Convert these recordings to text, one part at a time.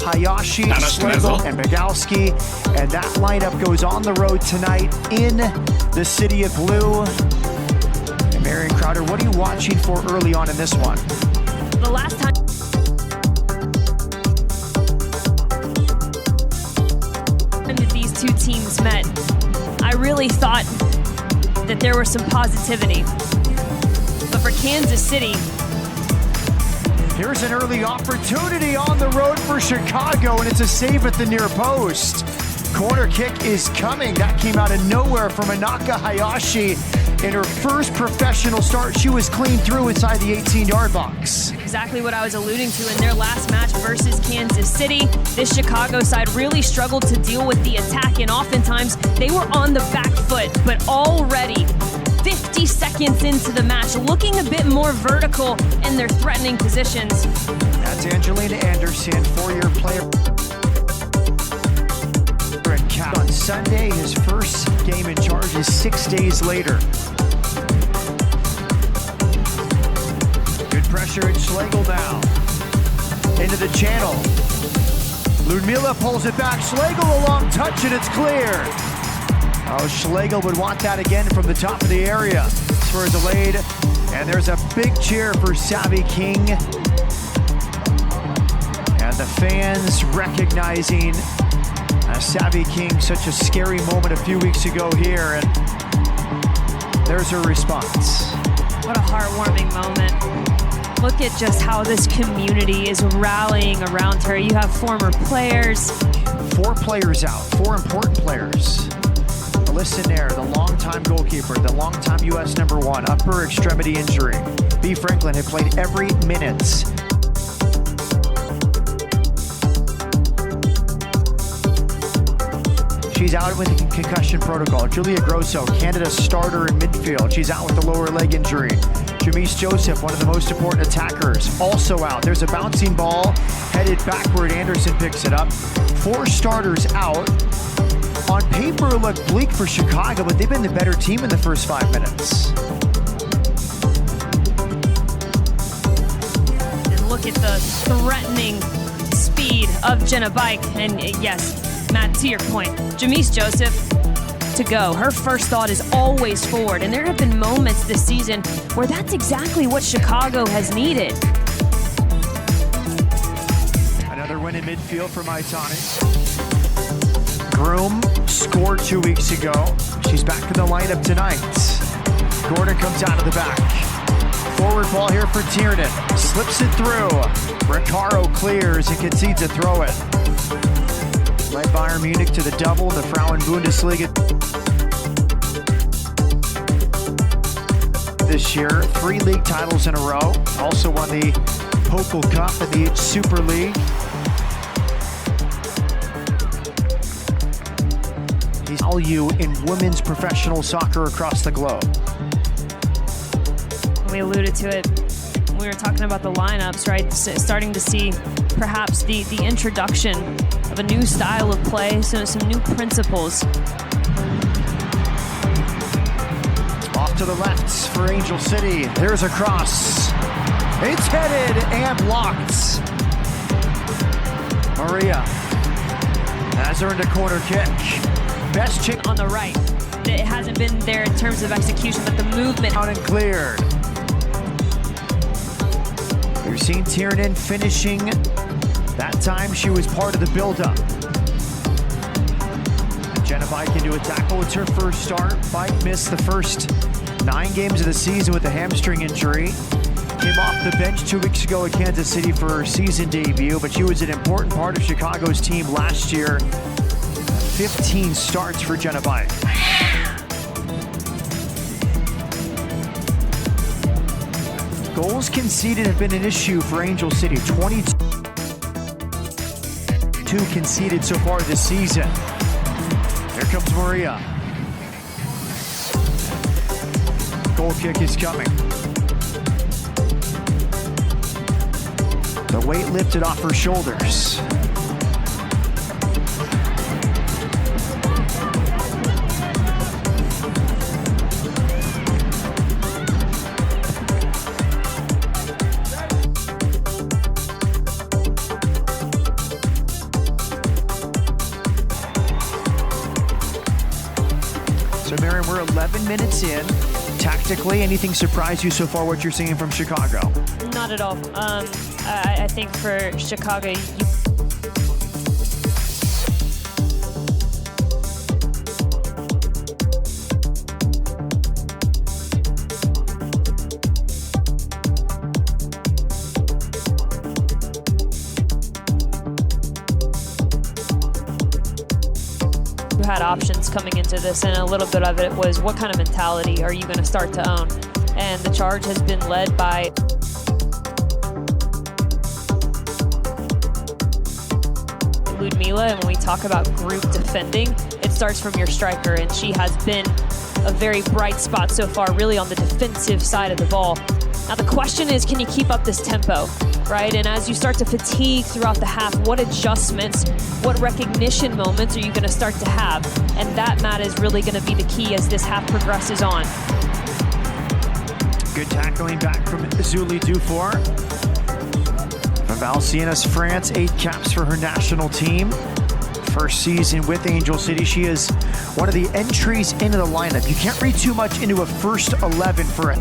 Hayashi, Schlegel, and Migalski. And that lineup goes on the road tonight in the city of blue. And Marion Crowder, what are you watching for early on in this one? The last time that these two teams met, I really thought that there was some positivity. But for Kansas City, here's an early opportunity on the road for Chicago, and it's a save at the near post. Corner kick is coming. That came out of nowhere from Inaka Hayashi. In her first professional start, she was clean through inside the 18-yard box. Exactly what I was alluding to in their last match versus Kansas City. This Chicago side really struggled to deal with the attack, and oftentimes they were on the back foot, but already 50 seconds into the match, looking a bit more vertical in their threatening positions. That's Angelina Anderson, four-year player. On Sunday, his first game in charge is 6 days later. Good pressure at Schlegel now. Into the channel. Ludmila pulls it back. Schlegel a long touch and it's clear. Oh, Schlegel would want that again from the top of the area. It's for a delayed. And there's a big cheer for Savvy King. And the fans recognizing Savvy King, such a scary moment a few weeks ago here, and there's her response. What a heartwarming moment. Look at just how this community is rallying around her. You have former players. 4 players out, 4 important players. Alyssa Nair, the longtime goalkeeper, the longtime U.S. #1, upper extremity injury. B. Franklin had played every minute. She's out with the concussion protocol. Julia Grosso, Canada's starter in midfield. She's out with the lower leg injury. Jamise Joseph, one of the most important attackers, also out. There's a bouncing ball headed backward. Anderson picks it up. 4 starters out. On paper, it looked bleak for Chicago, but they've been the better team in the first 5 minutes. And look at the threatening speed of Jenna Bike. And yes, Matt, to your point, Jamise Joseph to go. Her first thought is always forward, and there have been moments this season where that's exactly what Chicago has needed. Another win in midfield for Maitani. Groom scored 2 weeks ago. She's back in the lineup tonight. Gordon comes out of the back. Forward ball here for Tiernan. Slips it through. Recaro clears and concedes a throw it. Led Bayern Munich to the double in the Frauen Bundesliga this year. 3 league titles in a row. Also won the Pokal Cup and the Super League. He's value in women's professional soccer across the globe. We alluded to it. We were talking about the lineups, right? Starting to see perhaps the introduction of a new style of play, so some new principles. Off to the left for Angel City. There's a cross. It's headed and blocked. Maria has earned a corner kick. Best chick On the right. It hasn't been there in terms of execution, but the movement. out and cleared. We've seen Tiernan finishing. That time she was part of the build-up. Jenna Bike into a tackle. It's her first start. Bike missed the first 9 games of the season with a hamstring injury. Came off the bench 2 weeks ago at Kansas City for her season debut, but she was an important part of Chicago's team last year. 15 starts for Jenna Bike. Goals conceded have been an issue for Angel City. 22 conceded so far this season. Here comes Maria. Goal kick is coming. The weight lifted off her shoulders. we're 11 minutes in. Tactically, anything surprise you so far what you're seeing from Chicago? Not at all. I think for Chicago, had options coming into this, and a little bit of it was what kind of mentality are you going to start to own, and the charge has been led by Ludmila. And when we talk about group defending, it starts from your striker, and she has been a very bright spot so far, really on the defensive side of the ball. Now the question is, can you keep up this tempo, right? And as you start to fatigue throughout the half, what adjustments, what recognition moments are you going to start to have? And that, Matt, is really going to be the key as this half progresses on. Good tackling back from Zuli Dufour. From Valenciennes, France, 8 caps for her national team. First season with Angel City. She is one of the entries into the lineup. You can't read too much into a first 11 for a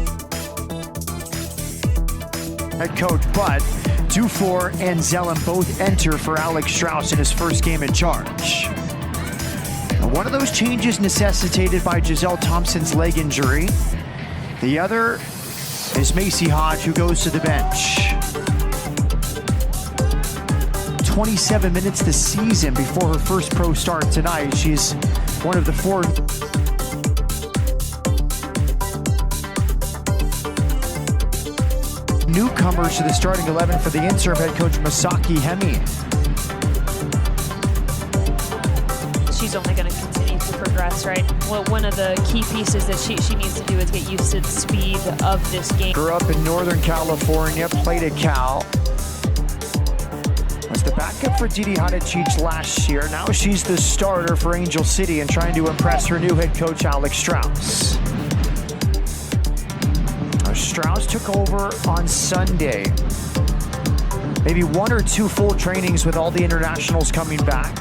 head coach, but Dufour and Zellem both enter for Alex Strauss in his first game in charge. Now, one of those changes necessitated by Giselle Thompson's leg injury. The other is Macy Hodge, who goes to the bench. 27 minutes this season before her first pro start tonight. She's one of the 4 newcomers to the starting 11 for the interim head coach Masaki Hemi. She's only going to continue to progress, right? Well, one of the key pieces that she needs to do is get used to the speed of this game. Grew up in Northern California, played at Cal. Was the backup for Didi Hadicic last year. Now she's the starter for Angel City and trying to impress her new head coach Alex Strauss. Strauss took over on Sunday. Maybe 1 or 2 full trainings with all the internationals coming back.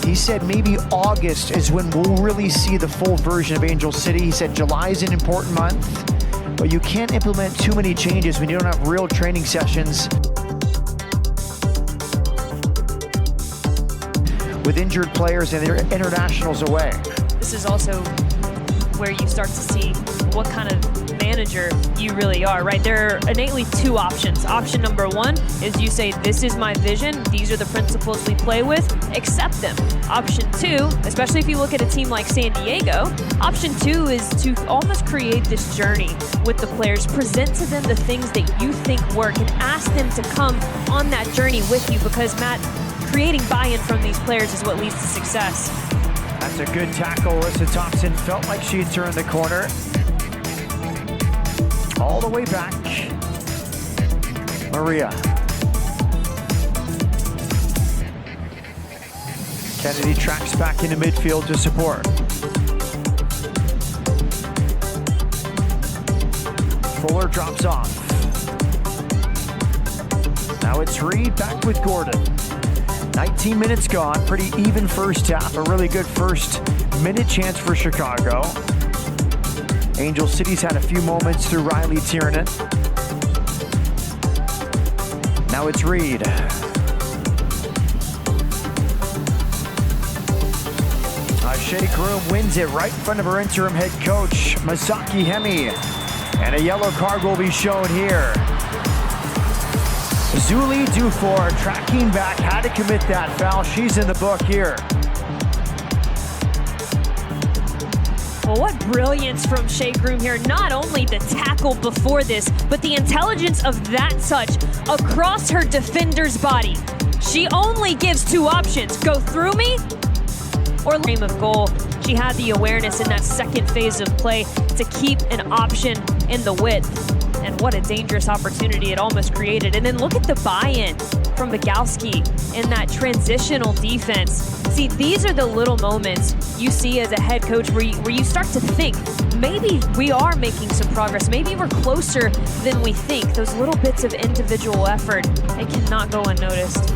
He said maybe August is when we'll really see the full version of Angel City. He said July is an important month, but you can't implement too many changes when you don't have real training sessions with injured players and their internationals away. This is also where you start to see what kind of manager you really are, right? There are innately 2 options. Option number 1 is you say, this is my vision, these are the principles we play with, accept them. Option 2, especially if you look at a team like San Diego, option 2 is to almost create this journey with the players, present to them the things that you think work, and ask them to come on that journey with you, because, Matt, creating buy-in from these players is what leads to success. That's a good tackle. Alyssa Thompson felt like she had turned the corner. All the way back. Maria. Kennedy tracks back into midfield to support. Fuller drops off. Now it's Reed back with Gordon. 19 minutes gone, pretty even first half, a really good first minute chance for Chicago. Angel City's had a few moments through Riley Tiernan. Now it's Reed. Shea Groom wins it right in front of her interim head coach, Masaki Hemi. And a yellow card will be shown here. Zuli Dufour tracking back, had to commit that foul. She's in the book here. Well, what brilliance from Shea Groom here. Not only the tackle before this, but the intelligence of that touch across her defender's body. She only gives 2 options, go through me or aim of goal. She had the awareness in that second phase of play to keep an option in the width. And what a dangerous opportunity it almost created. And then look at the buy-in from Bogalski in that transitional defense. See, these are the little moments you see as a head coach where you start to think, maybe we are making some progress. Maybe we're closer than we think. Those little bits of individual effort, it cannot go unnoticed.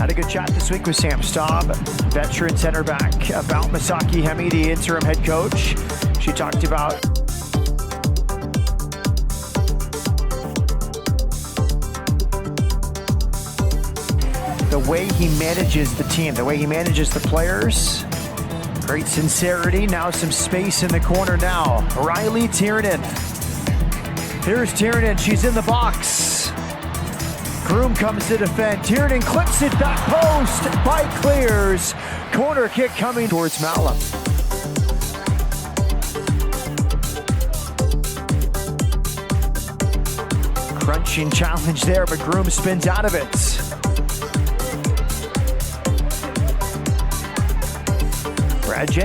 Had a good chat this week with Sam Staub, veteran center back, about Masaki Hemi, the interim head coach. She talked about the way he manages the team, the way he manages the players. Great sincerity. Now some space in the corner now. Riley Tiernan. Here's Tiernan. She's in the box. Groom comes to defend. Tiernan clips it back post. Bite clears. Corner kick coming towards Malum. Crunching challenge there, but Groom spins out of it. Brad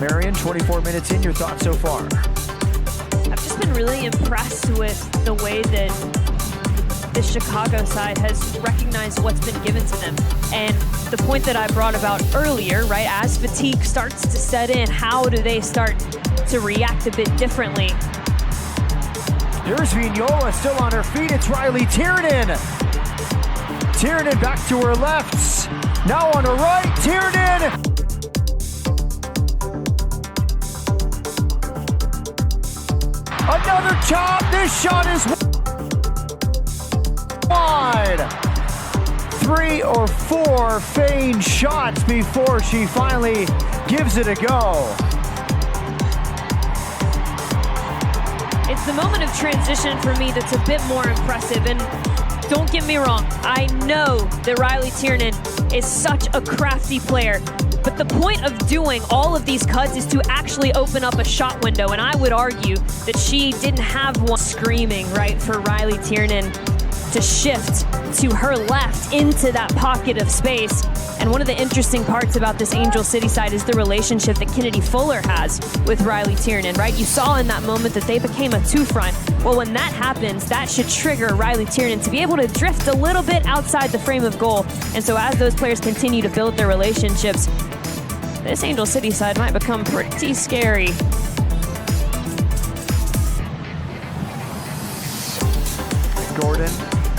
Marion, 24 minutes in, your thoughts so far? I've just been really impressed with the way that this Chicago side has recognized what's been given to them. And the point that I brought about earlier, right, as fatigue starts to set in, how do they start to react a bit differently? Here's Vignola still on her feet. It's Riley Tiernan. Tiernan back to her left. Now on her right, Tiernan. Another chop. This shot is wide. 3 or 4 feigned shots before she finally gives it a go. It's the moment of transition for me that's a bit more impressive. And don't get me wrong, I know that Riley Tiernan is such a crafty player, but the point of doing all of these cuts is to actually open up a shot window, and I would argue that she didn't have one. Screaming, right, for Riley Tiernan to shift to her left into that pocket of space. And one of the interesting parts about this Angel City side is the relationship that Kennedy Fuller has with Riley Tiernan, right? You saw in that moment that they became a two-front. Well, when that happens, that should trigger Riley Tiernan to be able to drift a little bit outside the frame of goal. And so as those players continue to build their relationships, this Angel City side might become pretty scary. Gordon,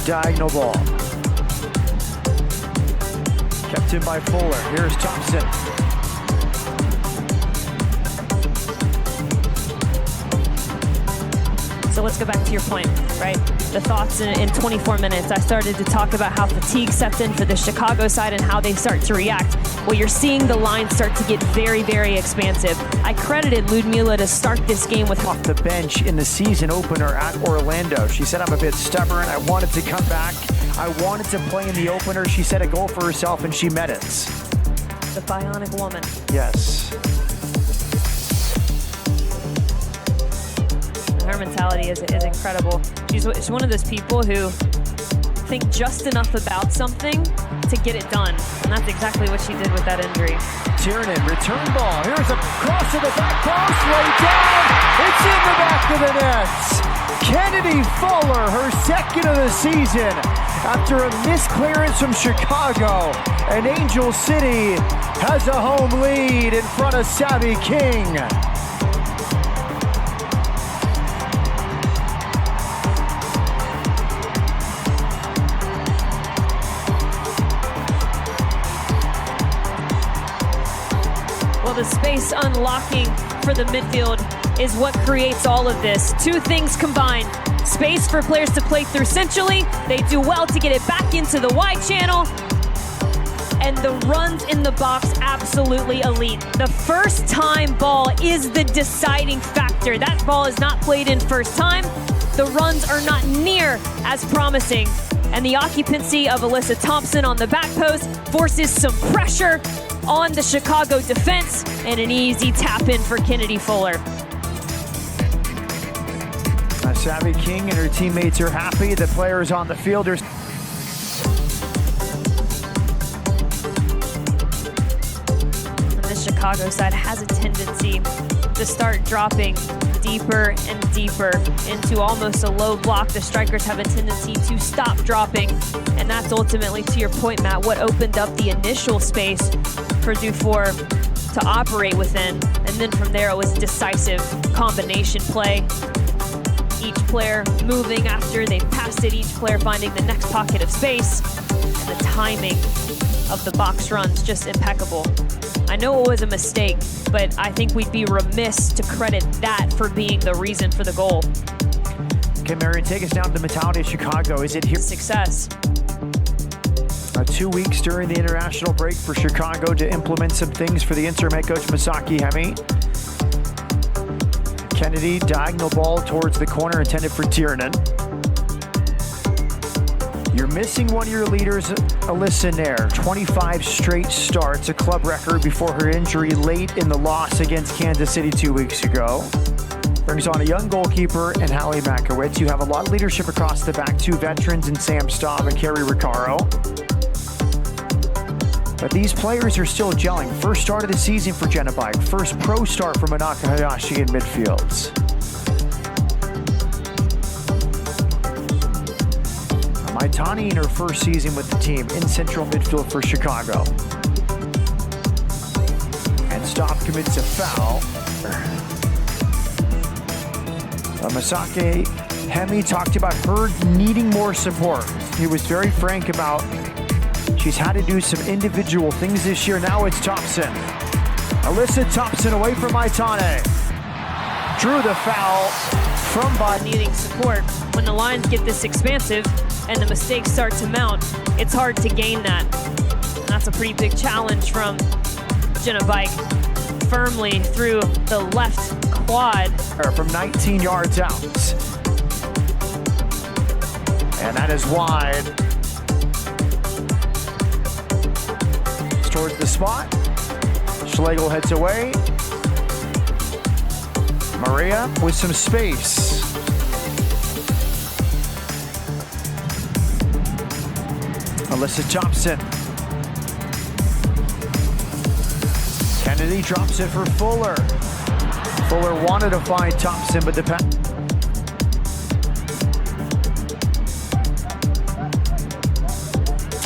diagonal ball. Kept in by Fuller. Here's Thompson. So let's go back to your point, right? The thoughts in 24 minutes. I started to talk about how fatigue stepped in for the Chicago side and how they start to react. Well, you're seeing the line start to get very, very expansive. I credited Ludmila to start this game with off the bench in the season opener at Orlando. She said, I'm a bit stubborn. I wanted to come back. I wanted to play in the opener. She set a goal for herself and she met it. The bionic woman. Yes. Her mentality is incredible. She's one of those people who think just enough about something to get it done. And that's exactly what she did with that injury. Tiernan, return ball. Here's a cross to the back post, way down. It's in the back of the net. Kennedy Fuller, her second of the season. After a missed clearance from Chicago, and Angel City has a home lead in front of Savvy King. Well, the space unlocking for the midfield is what creates all of this. Two things combined. Space for players to play through centrally. They do well to get it back into the wide channel. And the runs in the box, absolutely elite. The first time ball is the deciding factor. That ball is not played in first time. The runs are not near as promising. And the occupancy of Alyssa Thompson on the back post forces some pressure on the Chicago defense and an easy tap in for Kennedy Fuller. Savvy King and her teammates are happy. The players on the field are... The Chicago side has a tendency to start dropping deeper and deeper into almost a low block. The strikers have a tendency to stop dropping, and that's ultimately, to your point, Matt, what opened up the initial space for Dufour to operate within. And then from there, it was decisive combination play. Each player moving after they've passed it, each player finding the next pocket of space. And the timing of the box runs just impeccable. I know it was a mistake, but I think we'd be remiss to credit that for being the reason for the goal. Okay, Marion, take us down to the mentality of Chicago. Is it here? Success. 2 weeks during the international break for Chicago to implement some things for the interim head coach Masaki Hemi. Kennedy, diagonal ball towards the corner intended for Tiernan. You're missing one of your leaders, Alyssa Nair. 25 straight starts, a club record before her injury late in the loss against Kansas City 2 weeks ago. Brings on a young goalkeeper and Hallie Makowicz. You have a lot of leadership across the back, 2 veterans in Sam Staub and Kerry Riccaro. But these players are still gelling. First start of the season for Jenna Bike. First pro start for Manaka Hayashi in midfields. Maitani in her first season with the team in central midfield for Chicago. And Staub commits a foul. Masaki Hemi talked about her needing more support. He was very frank about she's had to do some individual things this year. Now it's Thompson. Alyssa Thompson away from Maitane. Drew the foul from Bud. Needing support. When the lines get this expansive and the mistakes start to mount, it's hard to gain that. And that's a pretty big challenge from Jenna Bike. Firmly through the left quad. From 19 yards out. And that is wide. Towards the spot. Schlegel heads away. Maria with some space. Alyssa Thompson. Kennedy drops it for Fuller. Fuller wanted to find Thompson, but the pass.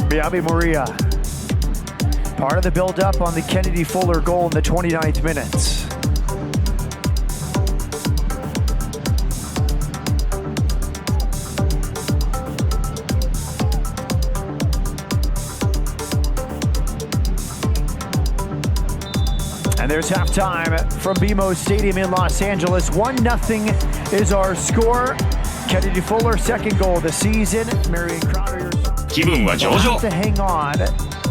Biabi Maria. Part of the build-up on the Kennedy Fuller goal in the 29th minute. And there's halftime from BMO Stadium in Los Angeles. 1-0 is our score. Kennedy Fuller, second goal of the season. Marion Crowder have to hang on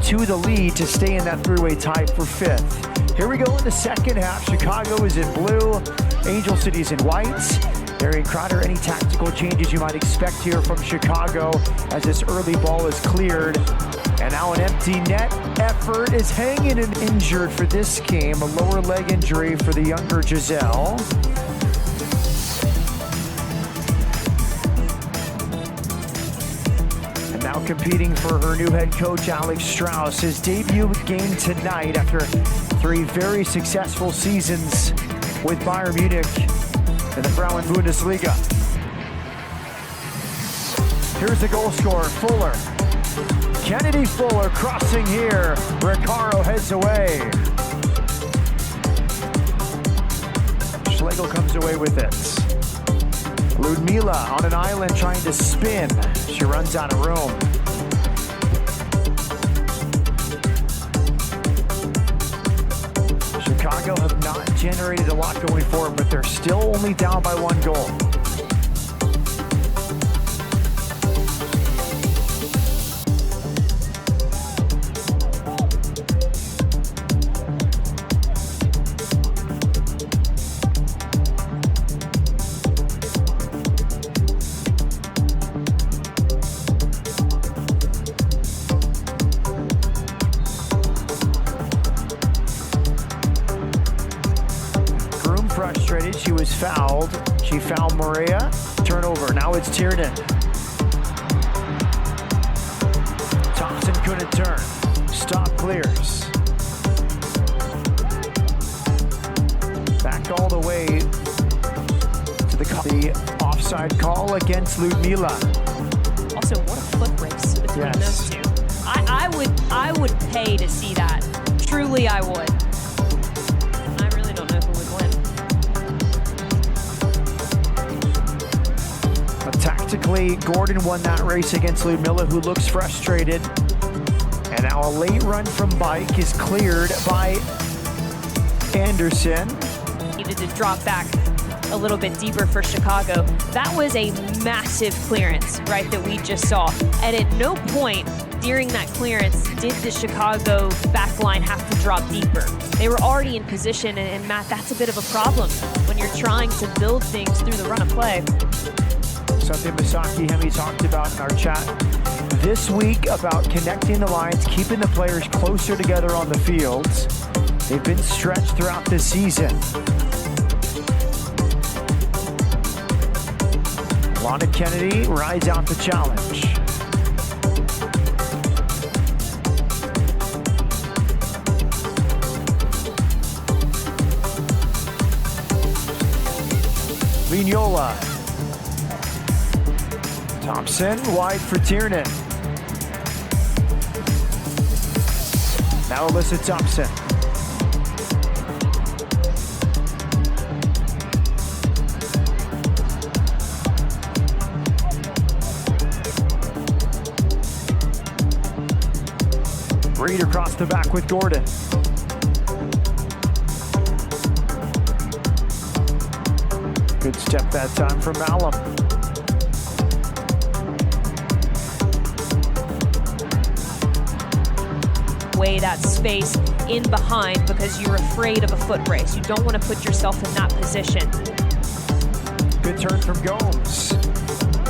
to the lead to stay in that three-way tie for 5th. Here we go in the second half. Chicago is in blue, Angel City's in whites. Marion Crowder, any tactical changes you might expect here from Chicago as this early ball is cleared. And now an empty net effort is hanging and injured for this game. A lower leg injury for the younger Giselle. And now competing for her new head coach, Alex Strauss. His debut game tonight after 3 very successful seasons with Bayern Munich in the Frauen Bundesliga. Here's the goal scorer, Fuller. Kennedy Fuller crossing here. Riccaro heads away. Schlegel comes away with it. Ludmila on an island trying to spin. She runs out of room. Chicago have not generated a lot going forward, but they're still only down by 1 goal. Frustrated, she was fouled. She fouled Maria. Turnover, now it's Tiernan. Thompson couldn't turn. Stop clears. Back all the way to the offside call against Ludmila. Also, what a foot race between those two. I would pay to see that. Truly, I would. I really don't know who would win. tactically, Gordon won that race against Ludmilla, who looks frustrated. And now a late run from Bike is cleared by Anderson. Needed to drop back a little bit deeper for Chicago. That was a massive clearance, right, that we just saw. And at no point during that clearance did the Chicago backline have to drop deeper. They were already in position, and Matt, that's a bit of a problem when you're trying to build things through the run of play. Something Misaki Hemi talked about in our chat this week about connecting the lines, keeping the players closer together on the fields. They've been stretched throughout this season. Lana Kennedy rides out the challenge. Vignola. Thompson wide for Tiernan. Now Alyssa Thompson. Reed across the back with Gordon. Good step that time from Malum. Way that space in behind because you're afraid of a foot race. You don't want to put yourself in that position. Good turn from Gomes.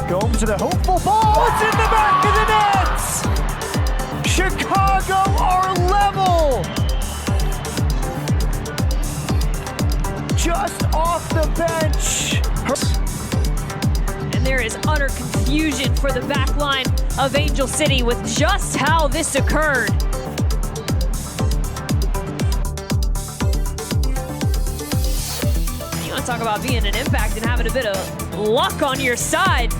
Gomes with a hopeful ball. It's in the back of the net! Chicago are level! Just off the bench. And there is utter confusion for the back line of Angel City with just how this occurred. You want to talk about being an impact and having a bit of luck on your side.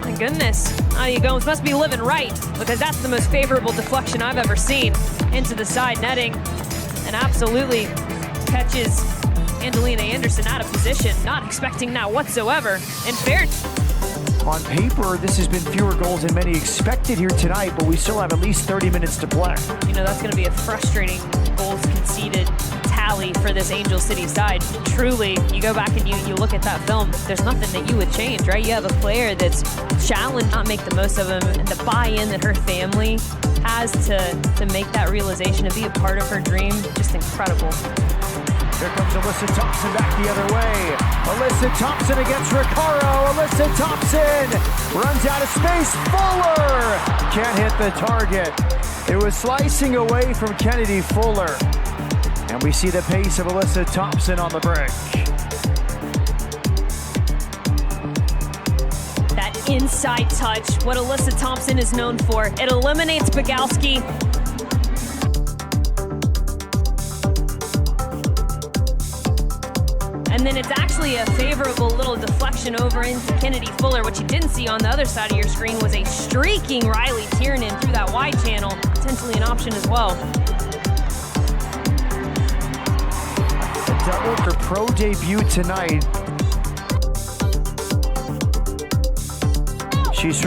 My goodness, you Gomes must be living right, because that's the most favorable deflection I've ever seen into the side netting, and absolutely catches Angelina Anderson out of position, not expecting that whatsoever. In fairness, on paper, this has been fewer goals than many expected here tonight, but we still have at least 30 minutes to play. You know, that's going to be a frustrating goals conceded tally for this Angel City side. Truly, you go back and you look at that film, there's nothing that you would change, right? You have a player that's challenged, not make the most of him, and the buy-in that her family has to make that realization, to be a part of her dream, just incredible. Here comes Alyssa Thompson back the other way. Alyssa Thompson against Recaro. Alyssa Thompson runs out of space. Fuller can't hit the target. It was slicing away from Kennedy Fuller. And we see the pace of Alyssa Thompson on the break. That inside touch, what Alyssa Thompson is known for. It eliminates Bogalski. And then it's actually a favorable little deflection over into Kennedy Fuller. What you didn't see on the other side of your screen was a streaking Riley Tiernan through that wide channel, potentially an option as well. A double for pro debut tonight. She's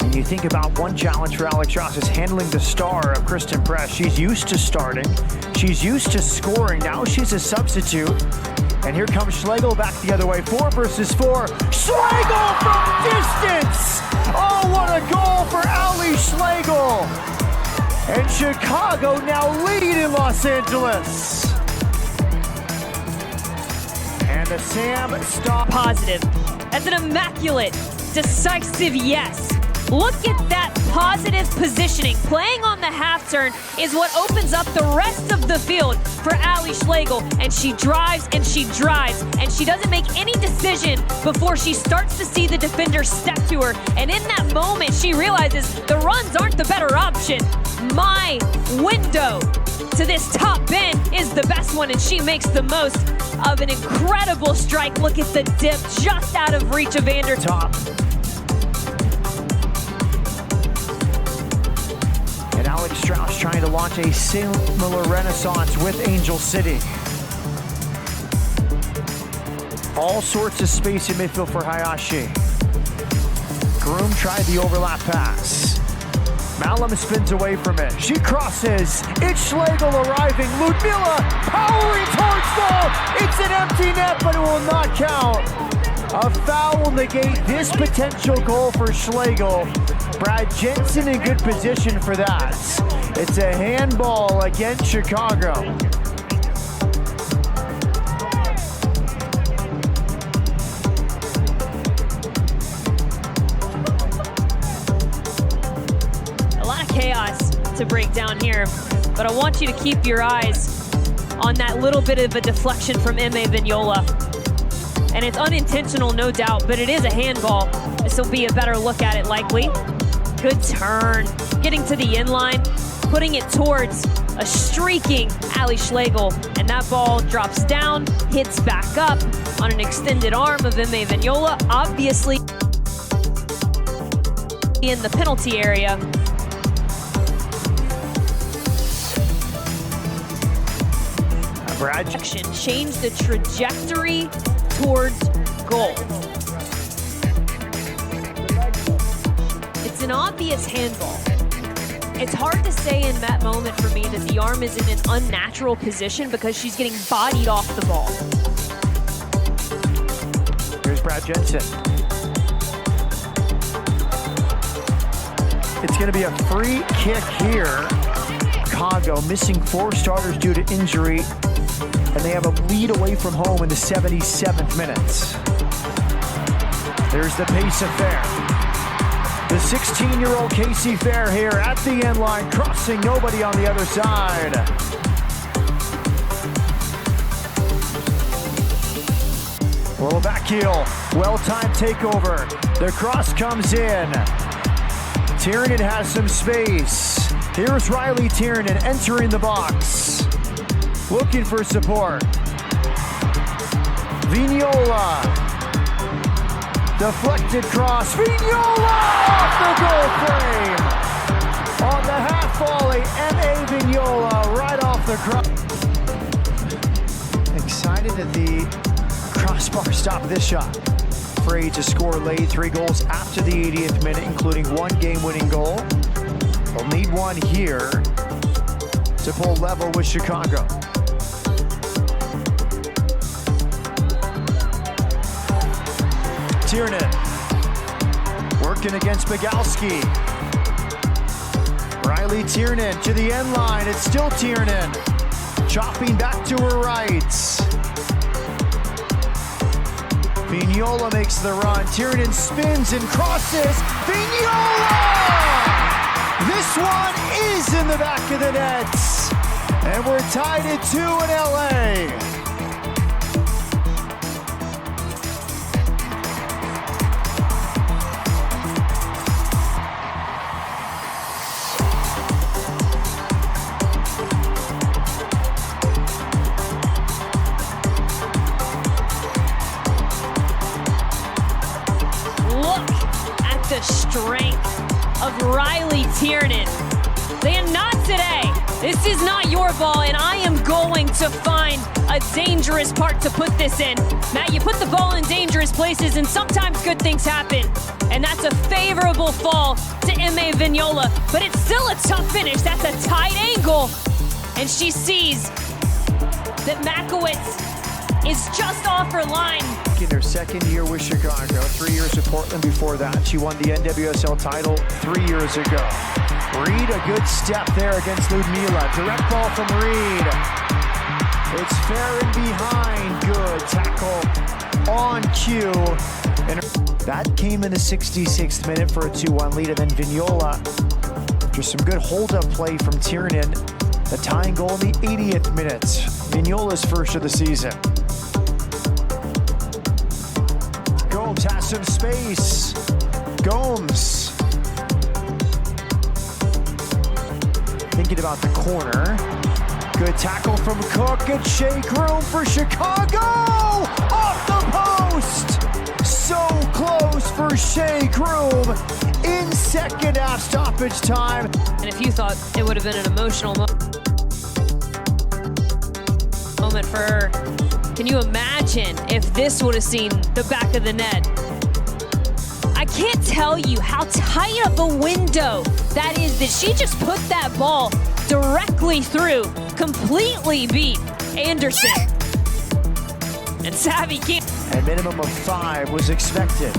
and you think about one challenge for Alex Ross is handling the star of Kristen Press. She's used to starting. She's used to scoring. Now she's a substitute. And here comes Schlegel back the other way. 4 versus 4. Schlegel from distance! Oh, what a goal for Ali Schlegel! And Chicago now lead in Los Angeles. And the Sam stop. Positive. That's an immaculate, decisive yes. Look at that positive positioning. Playing on the half turn is what opens up the rest of the field for Ali Schlegel. And she drives and she drives. And she doesn't make any decision before she starts to see the defender step to her. And in that moment, she realizes the runs aren't the better option. My window to this top bin is the best one, and she makes the most of an incredible strike. Look at the dip just out of reach of Vander. Top. And Alex Strauss trying to launch a similar renaissance with Angel City. All sorts of space in midfield for Hayashi. Groom tried the overlap pass. Malum spins away from it. She crosses. It's Schlegel arriving. Ludmila powering towards goal. It's an empty net, but it will not count. A foul will negate this potential goal for Schlegel. Brad Jensen in good position for that. It's a handball against Chicago. Chaos to break down here, but I want you to keep your eyes on that little bit of a deflection from M.A. Vignola. And it's unintentional, no doubt, but it is a handball. This will be a better look at it likely. Good turn, getting to the end line, putting it towards a streaking Ali Schlegel, and that ball drops down, hits back up on an extended arm of M.A. Vignola, obviously in the penalty area. Brad Change the trajectory towards goal. It's an obvious handball. It's hard to say in that moment for me that the arm is in an unnatural position because she's getting bodied off the ball. Here's Brad Jensen. It's going to be a free kick here. Chicago missing 4 starters due to injury, and they have a lead away from home in the 77th minute. There's the pace of Fair. The 16-year-old Casey Fair here at the end line, crossing nobody on the other side. Little back heel, well-timed takeover. The cross comes in. Tiernan has some space. Here's Riley Tiernan entering the box, looking for support. Vignola, deflected cross. Vignola off the goal frame. On the half volley, M.A. Vignola right off the cross. Excited that the crossbar stopped this shot. Afraid to score late, 3 goals after the 80th minute, including 1 game-winning goal. They'll need 1 here to pull level with Chicago. Tiernan working against Migalski. Riley Tiernan to the end line. It's still Tiernan. Chopping back to her right. Vignola makes the run. Tiernan spins and crosses. Vignola! This one is in the back of the net. And we're tied at 2 in LA. Look at the strength of Riley Tiernan. Saying not today. This is not your ball, and I am going to find a dangerous part to put this in. Matt, you put the ball in dangerous places, and sometimes good things happen. And that's a favorable fall to M.A. Vignola, but it's still a tough finish. That's a tight angle. And she sees that Makowitz is just off her line. In her 2nd year with Chicago, 3 years with Portland before that. She won the NWSL title 3 years ago. Reed, a good step there against Ludmila. Direct ball from Reed. It's fair and behind. Good tackle on cue. And that came in the 66th minute for a 2-1 lead. And then Vignola, just some good hold-up play from Tiernan. The tying goal in the 80th minute. Vignola's first of the season. Gomes has some space. Gomes. Thinking about the corner. Good tackle from Cook. It's Shea Groom for Chicago! Off the post! So close for Shea Groom in second half stoppage time. And if you thought it would have been an emotional moment for her, Can you imagine if this would have seen the back of the net? I can't tell you how tight of a window that is that she just put that ball directly through, completely beat Anderson. And Savvy can't. A minimum of 5 was expected.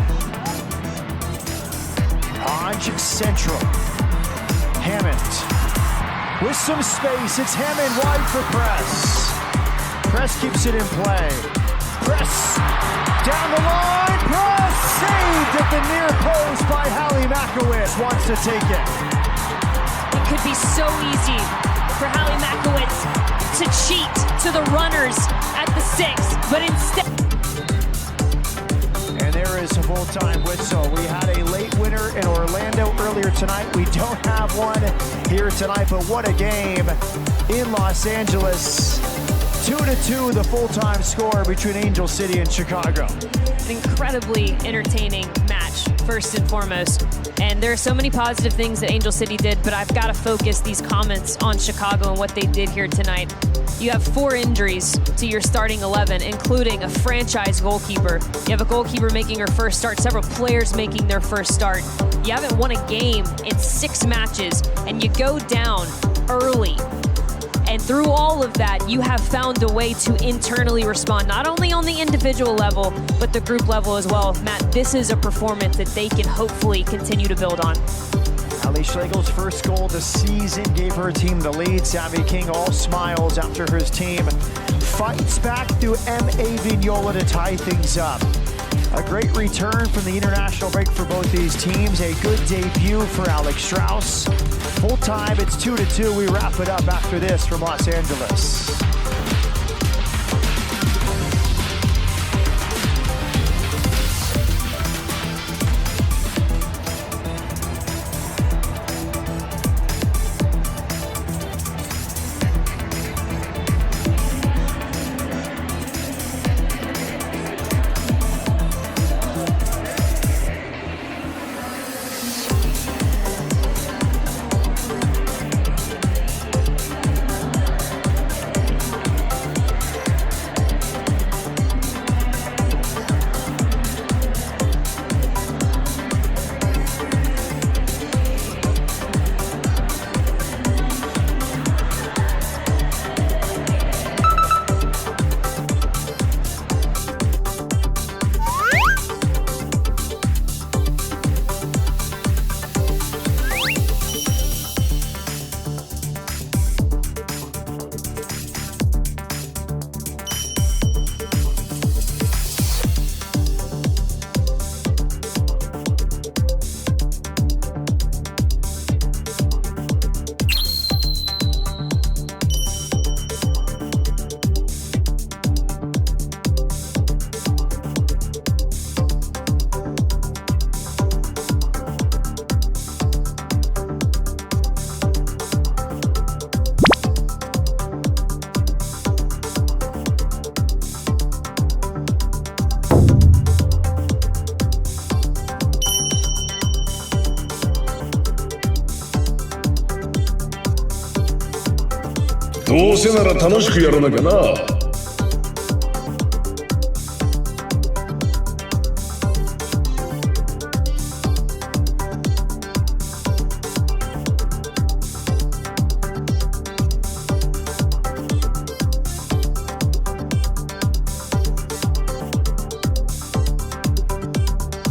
Hodge Central. Hammond. With some space, it's Hammond wide for Press. Press keeps it in play. Press down the line. Press saved at the near post by Hallie Makowicz. Wants to take it. It could be so easy for Hallie Makowicz to cheat to the runners at the 6, but instead. And there is a full-time whistle. We had a late winner in Orlando earlier tonight. We don't have one here tonight, but what a game in Los Angeles. 2-2, the full-time score between Angel City and Chicago. An incredibly entertaining match, first and foremost. And there are so many positive things that Angel City did, but I've got to focus these comments on Chicago and what they did here tonight. You have 4 injuries to your starting 11, including a franchise goalkeeper. You have a goalkeeper making her first start, several players making their first start. You haven't won a game in 6 matches, and you go down early. And through all of that, you have found a way to internally respond, not only on the individual level, but the group level as well. Matt, this is a performance that they can hopefully continue to build on. Ali Schlegel's first goal of the season gave her team the lead. Savvy King all smiles after her team fights back through M.A. Vignola to tie things up. A great return from the international break for both these teams. A good debut for Alex Strauss. Full time, it's 2-2. We wrap it up after this from Los Angeles.どうせなら楽しくやらなきゃな。